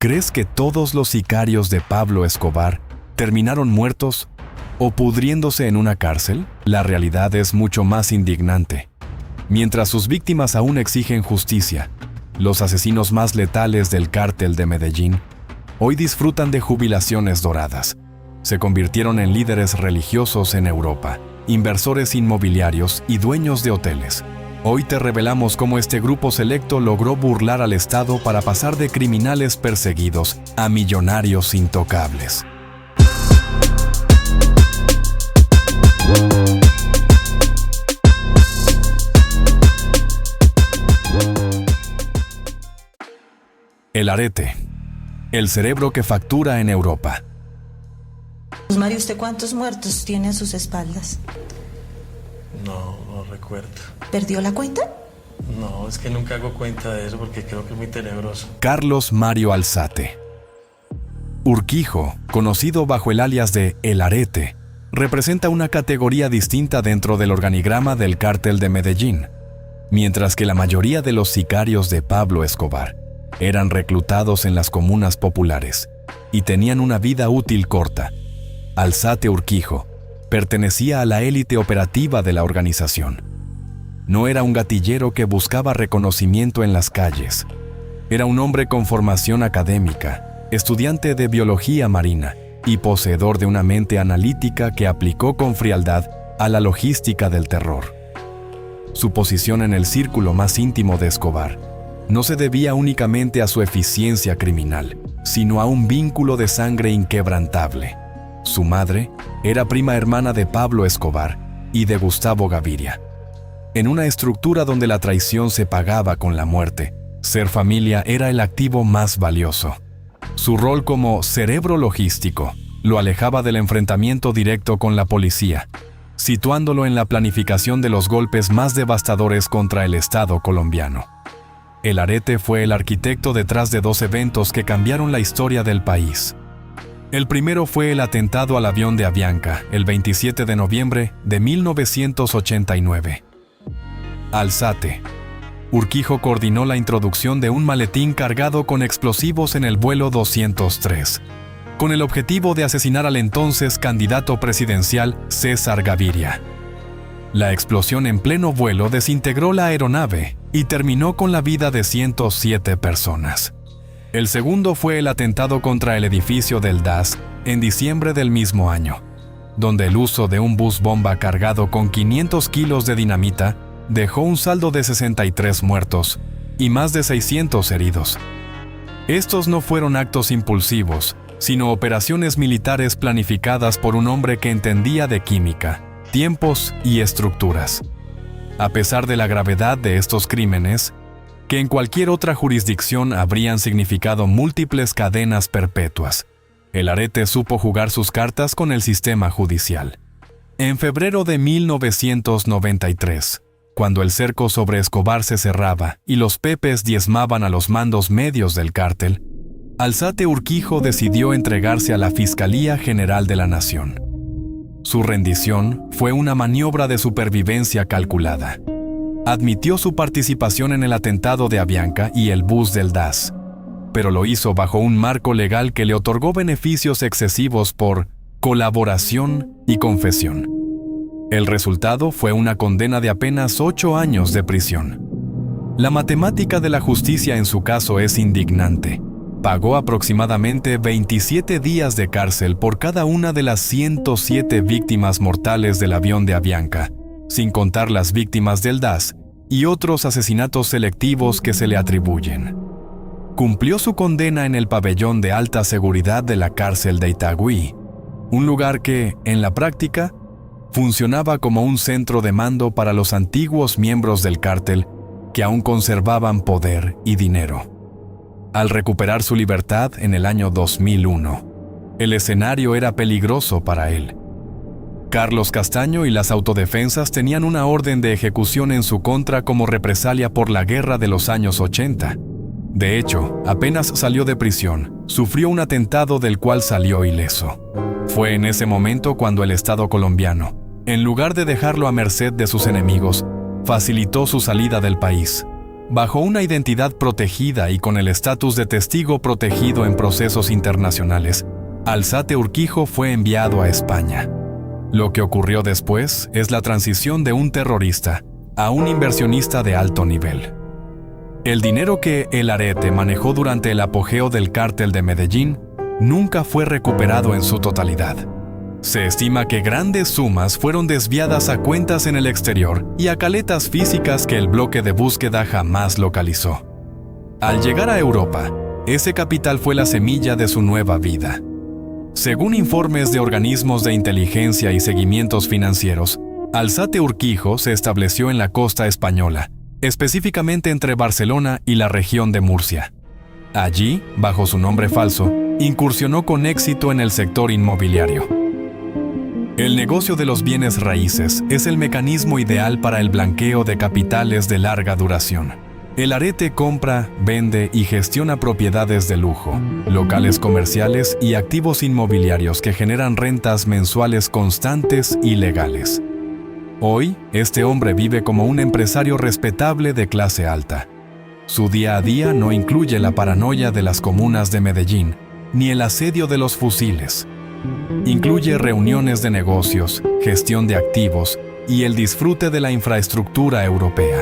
¿Crees que todos los sicarios de Pablo Escobar terminaron muertos o pudriéndose en una cárcel? La realidad es mucho más indignante. Mientras sus víctimas aún exigen justicia, los asesinos más letales del cártel de Medellín hoy disfrutan de jubilaciones doradas. Se convirtieron en líderes religiosos en Europa, inversores inmobiliarios y dueños de hoteles. Hoy te revelamos cómo este grupo selecto logró burlar al Estado para pasar de criminales perseguidos a millonarios intocables. El arete, el cerebro que factura en Europa. Mario, ¿usted cuántos muertos tiene a sus espaldas? No recuerdo. ¿Perdió la cuenta? No, es que nunca hago cuenta de eso porque creo que es muy tenebroso. Carlos Mario Alzate. Urquijo, conocido bajo el alias de El Arete, representa una categoría distinta dentro del organigrama del cártel de Medellín, mientras que la mayoría de los sicarios de Pablo Escobar eran reclutados en las comunas populares y tenían una vida útil corta. Alzate Urquijo pertenecía a la élite operativa de la organización. No era un gatillero que buscaba reconocimiento en las calles. Era un hombre con formación académica, estudiante de biología marina y poseedor de una mente analítica que aplicó con frialdad a la logística del terror. Su posición en el círculo más íntimo de Escobar no se debía únicamente a su eficiencia criminal, sino a un vínculo de sangre inquebrantable. Su madre era prima hermana de Pablo Escobar y de Gustavo Gaviria. En una estructura donde la traición se pagaba con la muerte, ser familia era el activo más valioso. Su rol como cerebro logístico lo alejaba del enfrentamiento directo con la policía, situándolo en la planificación de los golpes más devastadores contra el Estado colombiano. El Arete fue el arquitecto detrás de dos eventos que cambiaron la historia del país. El primero fue el atentado al avión de Avianca, el 27 de noviembre de 1989. Alzate. Urquijo coordinó la introducción de un maletín cargado con explosivos en el vuelo 203, con el objetivo de asesinar al entonces candidato presidencial César Gaviria. La explosión en pleno vuelo desintegró la aeronave y terminó con la vida de 107 personas. El segundo fue el atentado contra el edificio del DAS en diciembre del mismo año, donde el uso de un bus bomba cargado con 500 kilos de dinamita dejó un saldo de 63 muertos y más de 600 heridos. Estos no fueron actos impulsivos, sino operaciones militares planificadas por un hombre que entendía de química, tiempos y estructuras. A pesar de la gravedad de estos crímenes, que en cualquier otra jurisdicción habrían significado múltiples cadenas perpetuas, el Arete supo jugar sus cartas con el sistema judicial. En febrero de 1993, cuando el cerco sobre Escobar se cerraba y los pepes diezmaban a los mandos medios del cártel, Alzate Urquijo decidió entregarse a la Fiscalía General de la Nación. Su rendición fue una maniobra de supervivencia calculada. Admitió su participación en el atentado de Avianca y el bus del DAS, pero lo hizo bajo un marco legal que le otorgó beneficios excesivos por colaboración y confesión. El resultado fue una condena de apenas 8 años de prisión. La matemática de la justicia en su caso es indignante. Pagó aproximadamente 27 días de cárcel por cada una de las 107 víctimas mortales del avión de Avianca, sin contar las víctimas del DAS y otros asesinatos selectivos que se le atribuyen. Cumplió su condena en el pabellón de alta seguridad de la cárcel de Itagüí, un lugar que, en la práctica, funcionaba como un centro de mando para los antiguos miembros del cártel que aún conservaban poder y dinero. Al recuperar su libertad en el año 2001, el escenario era peligroso para él. Carlos Castaño y las autodefensas tenían una orden de ejecución en su contra como represalia por la guerra de los años 80. De hecho, apenas salió de prisión, sufrió un atentado del cual salió ileso. Fue en ese momento cuando el Estado colombiano, en lugar de dejarlo a merced de sus enemigos, facilitó su salida del país, bajo una identidad protegida y con el estatus de testigo protegido en procesos internacionales, Alzate Urquijo fue enviado a España. Lo que ocurrió después es la transición de un terrorista a un inversionista de alto nivel. El dinero que El Arete manejó durante el apogeo del cártel de Medellín nunca fue recuperado en su totalidad. Se estima que grandes sumas fueron desviadas a cuentas en el exterior y a caletas físicas que el bloque de búsqueda jamás localizó. Al llegar a Europa, ese capital fue la semilla de su nueva vida. Según informes de organismos de inteligencia y seguimientos financieros, Alzate Urquijo se estableció en la costa española, específicamente entre Barcelona y la región de Murcia. Allí, bajo su nombre falso, incursionó con éxito en el sector inmobiliario. El negocio de los bienes raíces es el mecanismo ideal para el blanqueo de capitales de larga duración. El Arete compra, vende y gestiona propiedades de lujo, locales comerciales y activos inmobiliarios que generan rentas mensuales constantes y legales. Hoy, este hombre vive como un empresario respetable de clase alta. Su día a día no incluye la paranoia de las comunas de Medellín, ni el asedio de los fusiles. Incluye reuniones de negocios, gestión de activos y el disfrute de la infraestructura europea.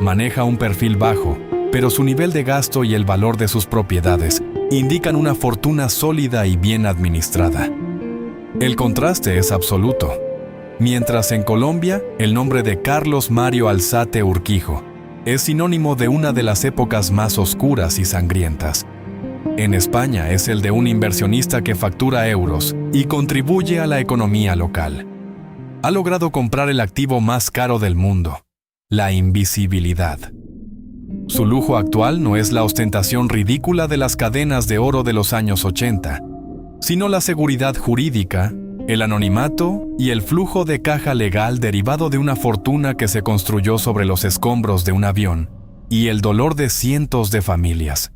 Maneja un perfil bajo, pero su nivel de gasto y el valor de sus propiedades indican una fortuna sólida y bien administrada. El contraste es absoluto. Mientras en Colombia, el nombre de Carlos Mario Alzate Urquijo es sinónimo de una de las épocas más oscuras y sangrientas. En España es el de un inversionista que factura euros y contribuye a la economía local. Ha logrado comprar el activo más caro del mundo: la invisibilidad. Su lujo actual no es la ostentación ridícula de las cadenas de oro de los años 80, sino la seguridad jurídica, el anonimato y el flujo de caja legal derivado de una fortuna que se construyó sobre los escombros de un avión y el dolor de cientos de familias.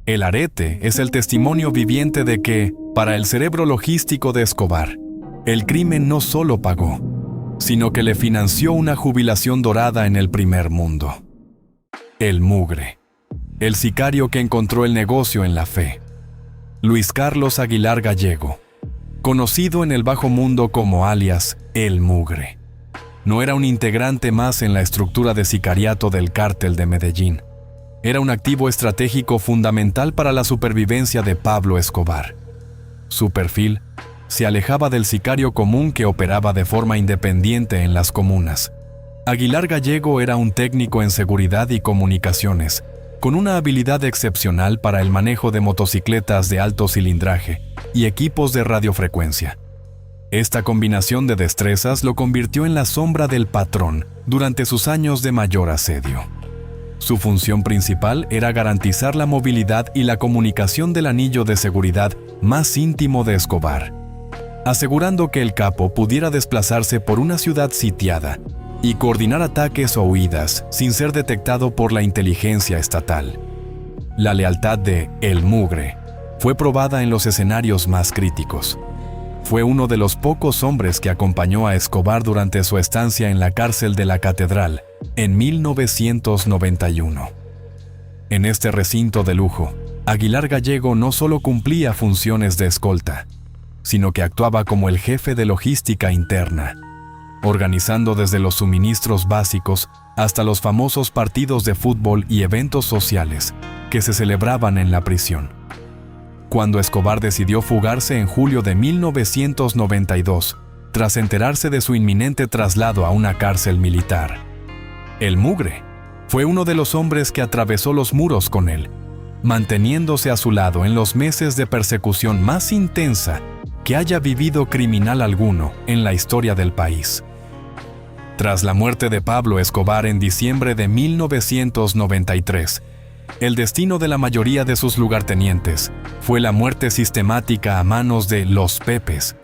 El Arete es el testimonio viviente de que, para el cerebro logístico de Escobar, el crimen no solo pagó, sino que le financió una jubilación dorada en el primer mundo. El Mugre, el sicario que encontró el negocio en la fe. Luis Carlos Aguilar Gallego, conocido en el bajo mundo como alias El Mugre, no era un integrante más en la estructura de sicariato del cártel de Medellín. Era un activo estratégico fundamental para la supervivencia de Pablo Escobar. Su perfil se alejaba del sicario común que operaba de forma independiente en las comunas. Aguilar Gallego era un técnico en seguridad y comunicaciones, con una habilidad excepcional para el manejo de motocicletas de alto cilindraje y equipos de radiofrecuencia. Esta combinación de destrezas lo convirtió en la sombra del patrón durante sus años de mayor asedio. Su función principal era garantizar la movilidad y la comunicación del anillo de seguridad más íntimo de Escobar, asegurando que el capo pudiera desplazarse por una ciudad sitiada y coordinar ataques o huidas sin ser detectado por la inteligencia estatal. La lealtad de El Mugre fue probada en los escenarios más críticos. Fue uno de los pocos hombres que acompañó a Escobar durante su estancia en la cárcel de la Catedral en 1991. En este recinto de lujo, Aguilar Gallego no solo cumplía funciones de escolta, sino que actuaba como el jefe de logística interna, organizando desde los suministros básicos hasta los famosos partidos de fútbol y eventos sociales que se celebraban en la prisión. Cuando Escobar decidió fugarse en julio de 1992, tras enterarse de su inminente traslado a una cárcel militar, El Mugre fue uno de los hombres que atravesó los muros con él, manteniéndose a su lado en los meses de persecución más intensa que haya vivido criminal alguno en la historia del país. Tras la muerte de Pablo Escobar en diciembre de 1993, el destino de la mayoría de sus lugartenientes fue la muerte sistemática a manos de los Pepes,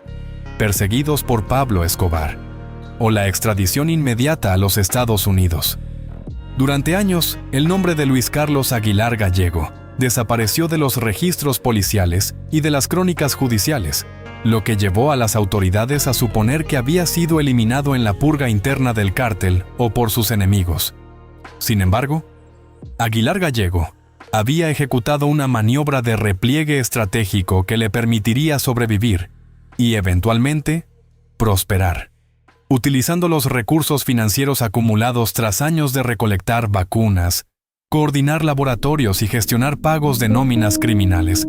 perseguidos por Pablo Escobar, o la extradición inmediata a los Estados Unidos. Durante años, el nombre de Luis Carlos Aguilar Gallego desapareció de los registros policiales y de las crónicas judiciales, lo que llevó a las autoridades a suponer que había sido eliminado en la purga interna del cártel o por sus enemigos. Sin embargo, Aguilar Gallego había ejecutado una maniobra de repliegue estratégico que le permitiría sobrevivir y, eventualmente, prosperar, utilizando los recursos financieros acumulados tras años de recolectar vacunas, coordinar laboratorios y gestionar pagos de nóminas criminales.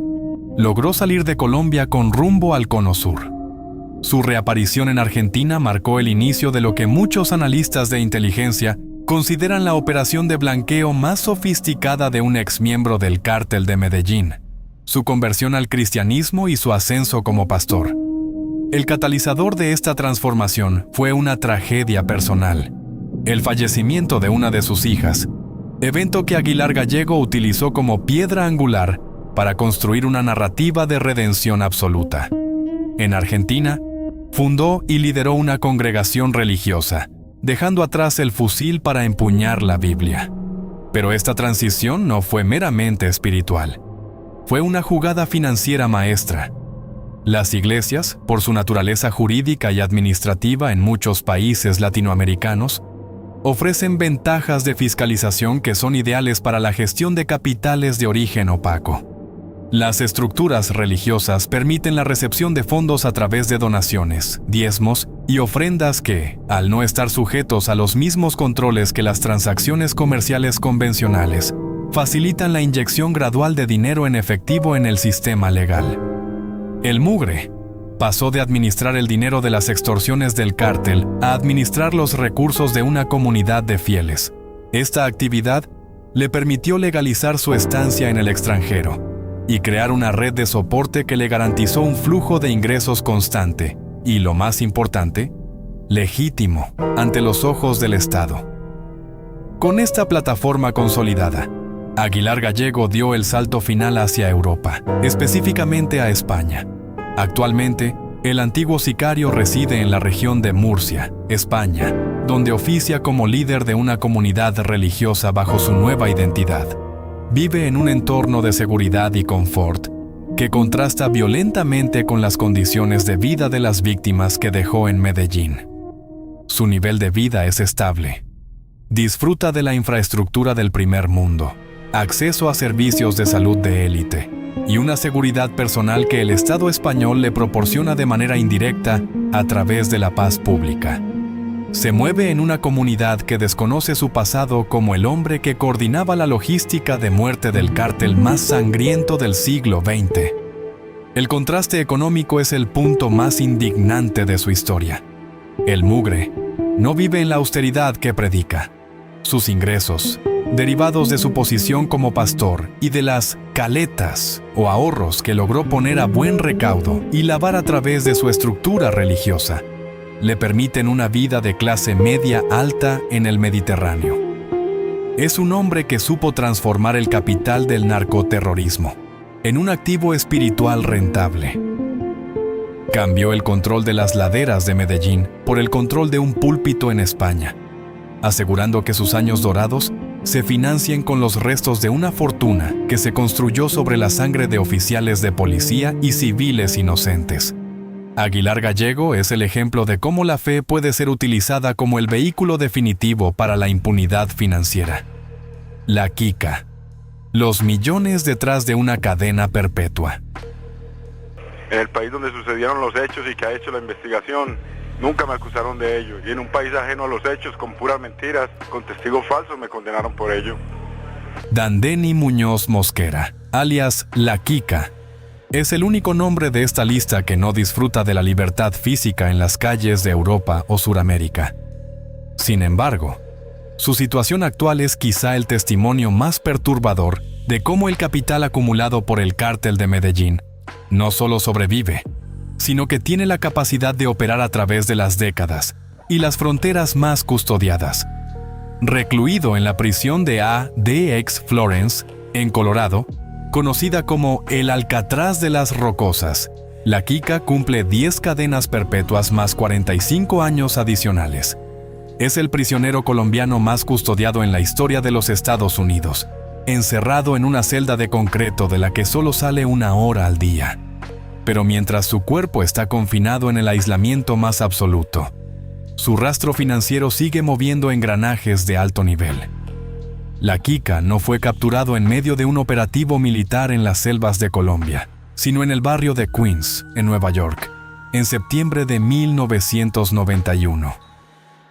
Logró salir de Colombia con rumbo al Cono Sur. Su reaparición en Argentina marcó el inicio de lo que muchos analistas de inteligencia consideran la operación de blanqueo más sofisticada de un exmiembro del Cártel de Medellín, su conversión al cristianismo y su ascenso como pastor. El catalizador de esta transformación fue una tragedia personal, el fallecimiento de una de sus hijas, evento que Aguilar Gallego utilizó como piedra angular para construir una narrativa de redención absoluta. En Argentina, fundó y lideró una congregación religiosa, dejando atrás el fusil para empuñar la Biblia. Pero esta transición no fue meramente espiritual. Fue una jugada financiera maestra. Las iglesias, por su naturaleza jurídica y administrativa en muchos países latinoamericanos, ofrecen ventajas de fiscalización que son ideales para la gestión de capitales de origen opaco. Las estructuras religiosas permiten la recepción de fondos a través de donaciones, diezmos y ofrendas que, al no estar sujetos a los mismos controles que las transacciones comerciales convencionales, facilitan la inyección gradual de dinero en efectivo en el sistema legal. El mugre pasó de administrar el dinero de las extorsiones del cártel a administrar los recursos de una comunidad de fieles. Esta actividad le permitió legalizar su estancia en el extranjero y crear una red de soporte que le garantizó un flujo de ingresos constante y, lo más importante, legítimo ante los ojos del Estado. Con esta plataforma consolidada, Aguilar Gallego dio el salto final hacia Europa, específicamente a España. Actualmente, el antiguo sicario reside en la región de Murcia, España, donde oficia como líder de una comunidad religiosa bajo su nueva identidad. Vive en un entorno de seguridad y confort que contrasta violentamente con las condiciones de vida de las víctimas que dejó en Medellín. Su nivel de vida es estable. Disfruta de la infraestructura del primer mundo, acceso a servicios de salud de élite y una seguridad personal que el Estado español le proporciona de manera indirecta a través de la paz pública. Se mueve en una comunidad que desconoce su pasado como el hombre que coordinaba la logística de muerte del cártel más sangriento del siglo XX. El contraste económico es el punto más indignante de su historia. El mugre no vive en la austeridad que predica. Sus ingresos, derivados de su posición como pastor y de las caletas o ahorros que logró poner a buen recaudo y lavar a través de su estructura religiosa, le permiten una vida de clase media alta en el Mediterráneo. Es un hombre que supo transformar el capital del narcoterrorismo en un activo espiritual rentable. Cambió el control de las laderas de Medellín por el control de un púlpito en España, asegurando que sus años dorados se financien con los restos de una fortuna que se construyó sobre la sangre de oficiales de policía y civiles inocentes. Aguilar Gallego es el ejemplo de cómo la fe puede ser utilizada como el vehículo definitivo para la impunidad financiera. La Quica. Los millones detrás de una cadena perpetua. En el país donde sucedieron los hechos y que ha hecho la investigación, nunca me acusaron de ello. Y en un país ajeno a los hechos, con puras mentiras, con testigos falsos, me condenaron por ello. Dandeny Muñoz Mosquera, alias La Quica, es el único nombre de esta lista que no disfruta de la libertad física en las calles de Europa o Suramérica. Sin embargo, su situación actual es quizá el testimonio más perturbador de cómo el capital acumulado por el cártel de Medellín no solo sobrevive, sino que tiene la capacidad de operar a través de las décadas y las fronteras más custodiadas. Recluido en la prisión de ADX Florence, en Colorado, conocida como el Alcatraz de las Rocosas, La Quica cumple 10 cadenas perpetuas más 45 años adicionales. Es el prisionero colombiano más custodiado en la historia de los Estados Unidos, encerrado en una celda de concreto de la que solo sale 1 hora al día. Pero mientras su cuerpo está confinado en el aislamiento más absoluto, su rastro financiero sigue moviendo engranajes de alto nivel. La Kika no fue capturado en medio de un operativo militar en las selvas de Colombia, sino en el barrio de Queens, en Nueva York, en septiembre de 1991.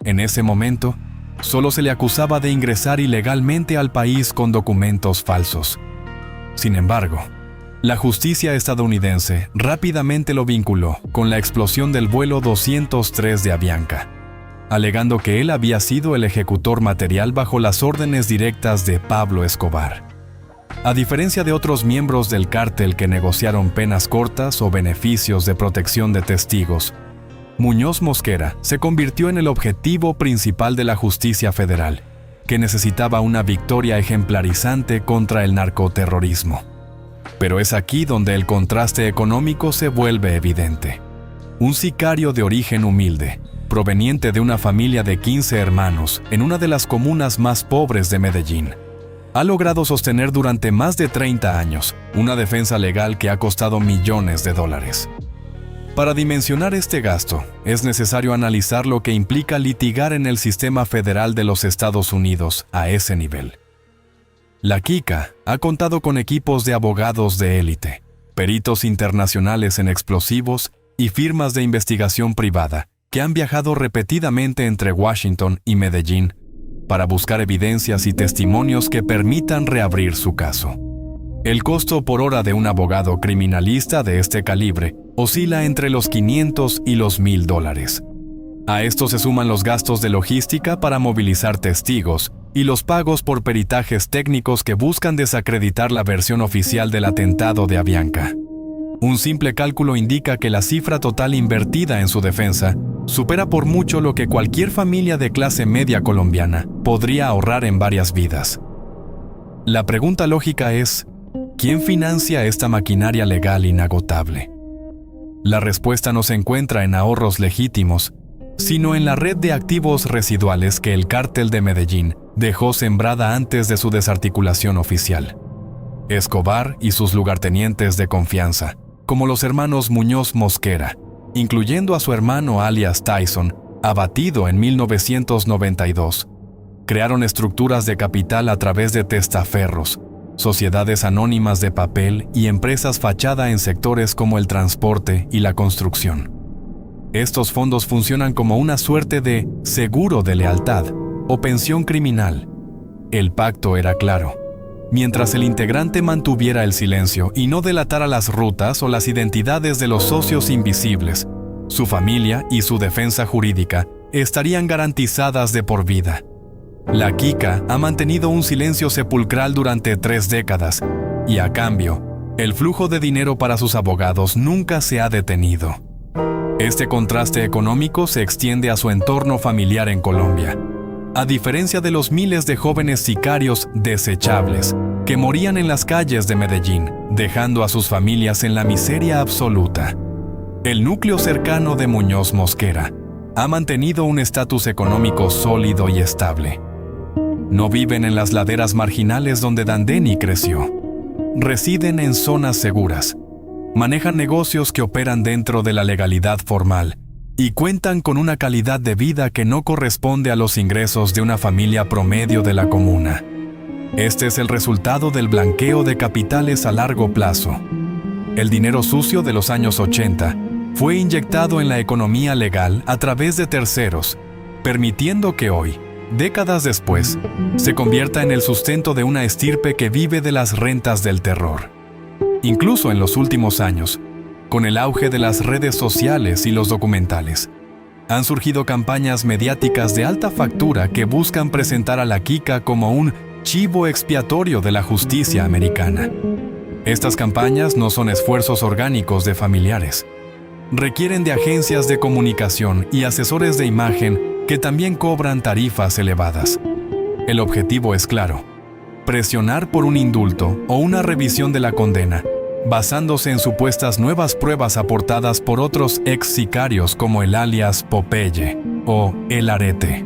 En ese momento, solo se le acusaba de ingresar ilegalmente al país con documentos falsos. Sin embargo, la justicia estadounidense rápidamente lo vinculó con la explosión del vuelo 203 de Avianca, alegando que él había sido el ejecutor material bajo las órdenes directas de Pablo Escobar. A diferencia de otros miembros del cártel que negociaron penas cortas o beneficios de protección de testigos, Muñoz Mosquera se convirtió en el objetivo principal de la justicia federal, que necesitaba una victoria ejemplarizante contra el narcoterrorismo. Pero es aquí donde el contraste económico se vuelve evidente. Un sicario de origen humilde, proveniente de una familia de 15 hermanos en una de las comunas más pobres de Medellín, ha logrado sostener durante más de 30 años una defensa legal que ha costado millones de dólares. Para dimensionar este gasto, es necesario analizar lo que implica litigar en el sistema federal de los Estados Unidos a ese nivel. La Kika ha contado con equipos de abogados de élite, peritos internacionales en explosivos y firmas de investigación privada que han viajado repetidamente entre Washington y Medellín para buscar evidencias y testimonios que permitan reabrir su caso. El costo por hora de un abogado criminalista de este calibre oscila entre los $500 y los $1,000. A esto se suman los gastos de logística para movilizar testigos y los pagos por peritajes técnicos que buscan desacreditar la versión oficial del atentado de Avianca. Un simple cálculo indica que la cifra total invertida en su defensa supera por mucho lo que cualquier familia de clase media colombiana podría ahorrar en varias vidas. La pregunta lógica es, ¿quién financia esta maquinaria legal inagotable? La respuesta no se encuentra en ahorros legítimos, sino en la red de activos residuales que el cártel de Medellín dejó sembrada antes de su desarticulación oficial. Escobar y sus lugartenientes de confianza, como los hermanos Muñoz Mosquera, incluyendo a su hermano alias Tyson, abatido en 1992, crearon estructuras de capital a través de testaferros, sociedades anónimas de papel y empresas fachada en sectores como el transporte y la construcción. Estos fondos funcionan como una suerte de seguro de lealtad o pensión criminal. El pacto era claro. Mientras el integrante mantuviera el silencio y no delatara las rutas o las identidades de los socios invisibles, su familia y su defensa jurídica estarían garantizadas de por vida. La Kika ha mantenido un silencio sepulcral durante 3 décadas y, a cambio, el flujo de dinero para sus abogados nunca se ha detenido. Este contraste económico se extiende a su entorno familiar en Colombia. A diferencia de los miles de jóvenes sicarios desechables que morían en las calles de Medellín, dejando a sus familias en la miseria absoluta, el núcleo cercano de Muñoz Mosquera ha mantenido un estatus económico sólido y estable. No viven en las laderas marginales donde Dandeni creció. Residen en zonas seguras. Manejan negocios que operan dentro de la legalidad formal y cuentan con una calidad de vida que no corresponde a los ingresos de una familia promedio de la comuna. Este es el resultado del blanqueo de capitales a largo plazo. El dinero sucio de los años 80 fue inyectado en la economía legal a través de terceros, permitiendo que hoy, décadas después, se convierta en el sustento de una estirpe que vive de las rentas del terror. Incluso en los últimos años, con el auge de las redes sociales y los documentales, han surgido campañas mediáticas de alta factura que buscan presentar a la Kika como un chivo expiatorio de la justicia americana. Estas campañas no son esfuerzos orgánicos de familiares. Requieren de agencias de comunicación y asesores de imagen que también cobran tarifas elevadas. El objetivo es claro: presionar por un indulto o una revisión de la condena, basándose en supuestas nuevas pruebas aportadas por otros ex sicarios como el alias Popeye o El Arete.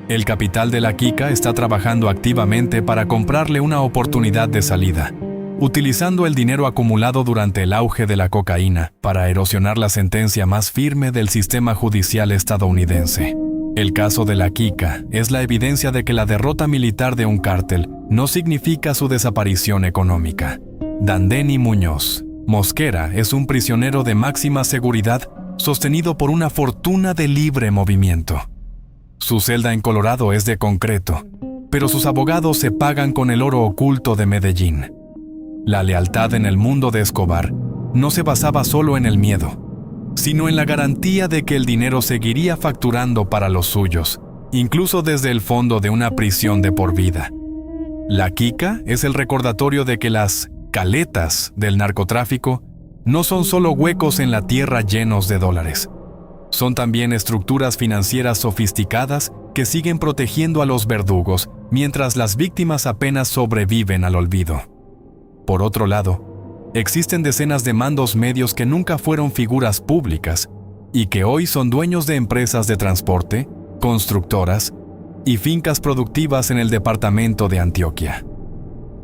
El capital de la Kika está trabajando activamente para comprarle una oportunidad de salida, utilizando el dinero acumulado durante el auge de la cocaína para erosionar la sentencia más firme del sistema judicial estadounidense. El caso de La Quica es la evidencia de que la derrota militar de un cártel no significa su desaparición económica. Dandeni Muñoz Mosquera es un prisionero de máxima seguridad sostenido por una fortuna de libre movimiento. Su celda en Colorado es de concreto, pero sus abogados se pagan con el oro oculto de Medellín. La lealtad en el mundo de Escobar no se basaba solo en el miedo, sino en la garantía de que el dinero seguiría facturando para los suyos, incluso desde el fondo de una prisión de por vida. La Quica es el recordatorio de que las caletas del narcotráfico no son solo huecos en la tierra llenos de dólares. Son también estructuras financieras sofisticadas que siguen protegiendo a los verdugos mientras las víctimas apenas sobreviven al olvido. Por otro lado, existen decenas de mandos medios que nunca fueron figuras públicas y que hoy son dueños de empresas de transporte, constructoras y fincas productivas en el departamento de Antioquia.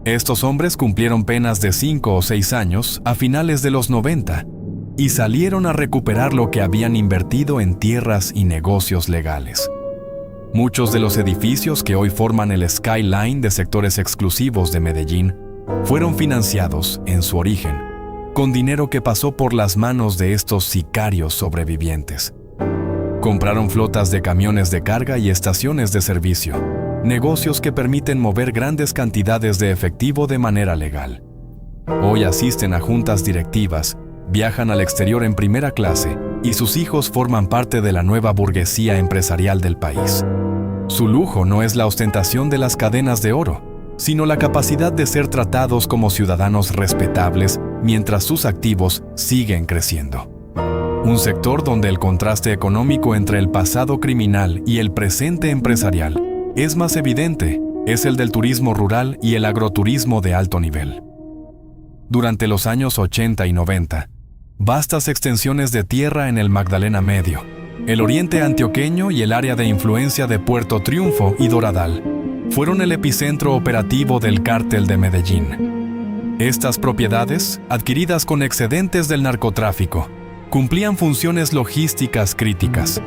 Estos hombres cumplieron penas de 5 o 6 años a finales de los 90 y salieron a recuperar lo que habían invertido en tierras y negocios legales. Muchos de los edificios que hoy forman el skyline de sectores exclusivos de Medellín fueron financiados, en su origen, con dinero que pasó por las manos de estos sicarios sobrevivientes. Compraron flotas de camiones de carga y estaciones de servicio, negocios que permiten mover grandes cantidades de efectivo de manera legal. Hoy asisten a juntas directivas, viajan al exterior en primera clase y sus hijos forman parte de la nueva burguesía empresarial del país. Su lujo no es la ostentación de las cadenas de oro, sino la capacidad de ser tratados como ciudadanos respetables mientras sus activos siguen creciendo. Un sector donde el contraste económico entre el pasado criminal y el presente empresarial es más evidente, es el del turismo rural y el agroturismo de alto nivel. Durante los años 80 y 90, vastas extensiones de tierra en el Magdalena Medio, el oriente antioqueño y el área de influencia de Puerto Triunfo y Doradal fueron el epicentro operativo del cártel de Medellín. Estas propiedades, adquiridas con excedentes del narcotráfico, cumplían funciones logísticas críticas.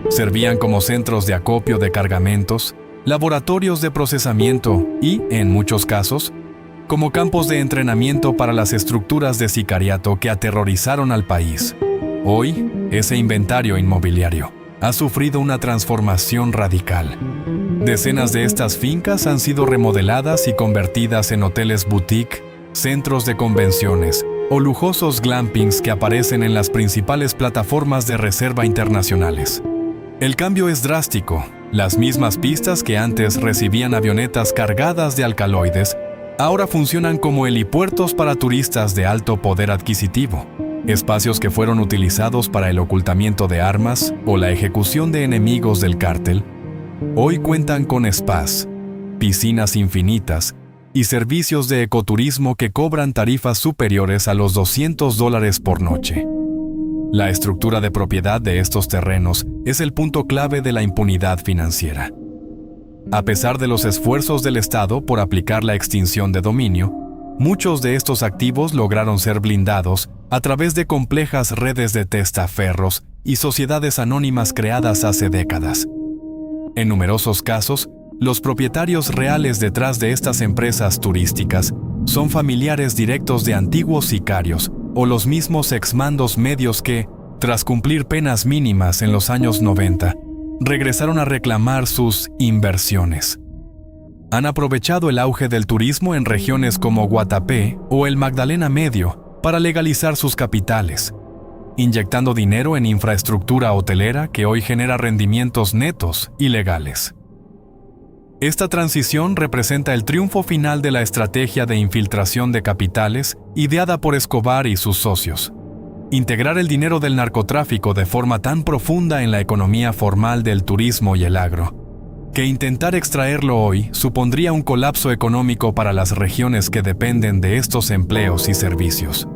Servían como centros de acopio de cargamentos, laboratorios de procesamiento y, en muchos casos, como campos de entrenamiento para las estructuras de sicariato que aterrorizaron al país. Hoy, ese inventario inmobiliario ha sufrido una transformación radical. Decenas de estas fincas han sido remodeladas y convertidas en hoteles boutique, centros de convenciones o lujosos glampings que aparecen en las principales plataformas de reserva internacionales. El cambio es drástico. Las mismas pistas que antes recibían avionetas cargadas de alcaloides, ahora funcionan como helipuertos para turistas de alto poder adquisitivo. Espacios que fueron utilizados para el ocultamiento de armas o la ejecución de enemigos del cártel, hoy cuentan con spas, piscinas infinitas y servicios de ecoturismo que cobran tarifas superiores a los $200 por noche. La estructura de propiedad de estos terrenos es el punto clave de la impunidad financiera. A pesar de los esfuerzos del Estado por aplicar la extinción de dominio, muchos de estos activos lograron ser blindados a través de complejas redes de testaferros y sociedades anónimas creadas hace décadas. En numerosos casos, los propietarios reales detrás de estas empresas turísticas son familiares directos de antiguos sicarios o los mismos exmandos medios que, tras cumplir penas mínimas en los años 90, regresaron a reclamar sus inversiones. Han aprovechado el auge del turismo en regiones como Guatapé o el Magdalena Medio para legalizar sus capitales, inyectando dinero en infraestructura hotelera que hoy genera rendimientos netos y legales. Esta transición representa el triunfo final de la estrategia de infiltración de capitales ideada por Escobar y sus socios. Integrar el dinero del narcotráfico de forma tan profunda en la economía formal del turismo y el agro, que intentar extraerlo hoy supondría un colapso económico para las regiones que dependen de estos empleos y servicios.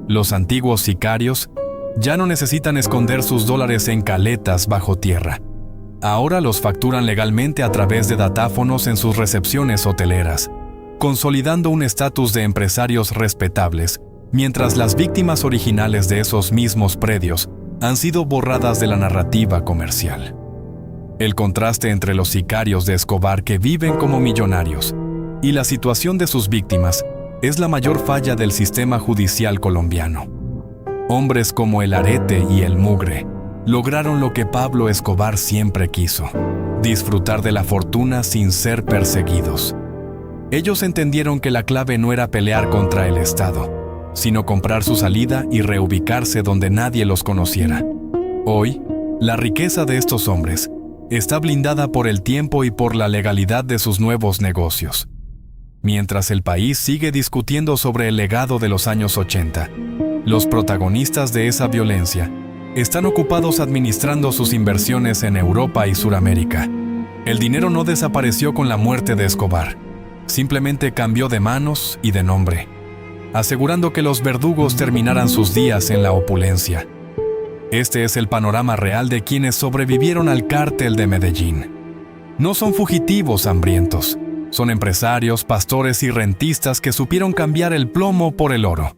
Los antiguos sicarios ya no necesitan esconder sus dólares en caletas bajo tierra. Ahora los facturan legalmente a través de datáfonos en sus recepciones hoteleras, consolidando un estatus de empresarios respetables, mientras las víctimas originales de esos mismos predios han sido borradas de la narrativa comercial. El contraste entre los sicarios de Escobar que viven como millonarios y la situación de sus víctimas es la mayor falla del sistema judicial colombiano. Hombres como el Arete y el Mugre lograron lo que Pablo Escobar siempre quiso: disfrutar de la fortuna sin ser perseguidos. Ellos entendieron que la clave no era pelear contra el Estado, sino comprar su salida y reubicarse donde nadie los conociera. Hoy, la riqueza de estos hombres está blindada por el tiempo y por la legalidad de sus nuevos negocios. Mientras el país sigue discutiendo sobre el legado de los años 80, los protagonistas de esa violencia están ocupados administrando sus inversiones en Europa y Suramérica. El dinero no desapareció con la muerte de Escobar, simplemente cambió de manos y de nombre, asegurando que los verdugos terminaran sus días en la opulencia. Este es el panorama real de quienes sobrevivieron al cártel de Medellín. No son fugitivos hambrientos, son empresarios, pastores y rentistas que supieron cambiar el plomo por el oro.